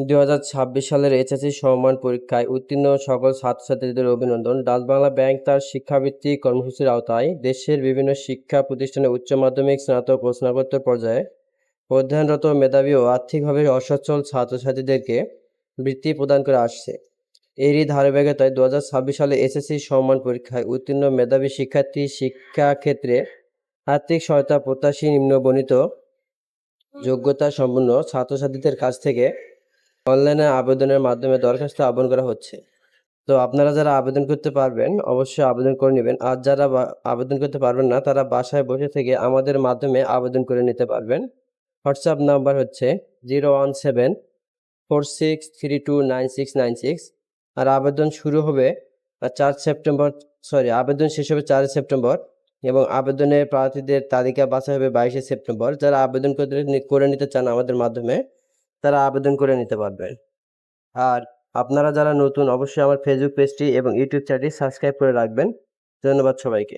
2026 সালের এইচএসসি সমমান পরীক্ষায় উত্তীর্ণ সকল ছাত্রছাত্রীদের অভিনন্দন। ডাচ বাংলা ব্যাংক তার শিক্ষাবৃত্তি কর্মসূচির আওতায় দেশের বিভিন্ন শিক্ষা প্রতিষ্ঠানে উচ্চ মাধ্যমিক, স্নাতক ও স্নাতকোত্তর পর্যায়ে অধ্যয়নরত মেধাবী ও আর্থিকভাবে অসচ্ছল ছাত্রছাত্রীদেরকে বৃত্তি প্রদান করে আসছে। এরই ধারাবাহিকতায় 2026 সালে এসএসসি সমমান পরীক্ষায় উত্তীর্ণ মেধাবী শিক্ষার্থী শিক্ষাক্ষেত্রে আর্থিক সহায়তা প্রত্যাশী নিম্নবর্ণিত যোগ্যতা সম্পন্ন ছাত্রছাত্রীদের কাছ থেকে অনলাইনে আবেদনের মাধ্যমে দরখাস্ত আহ্বান করা হচ্ছে। তো আপনারা যারা আবেদন করতে পারবেন অবশ্যই আবেদন করে নেবেন। আর যারা আবেদন করতে পারবেন না তারা বাসায় বসে থেকে আমাদের মাধ্যমে আবেদন করে নিতে পারবেন। হোয়াটসঅ্যাপ নাম্বার হচ্ছে 01746329696। আর আবেদন শুরু হবে 4 সেপ্টেম্বর, আবেদন শেষ হবে 4 সেপ্টেম্বর এবং আবেদনের প্রার্থীদের তালিকা বাছাই হবে 22 সেপ্টেম্বর। যারা আবেদন করে নিতে চান আমাদের মাধ্যমে তারা আবেদন করে নিতে পারবেন। আর আপনারা যারা নতুন অবশ্যই আমার ফেসবুক পেজটি এবং ইউটিউব চ্যানেলটি সাবস্ক্রাইব করে রাখবেন। ধন্যবাদ সবাইকে।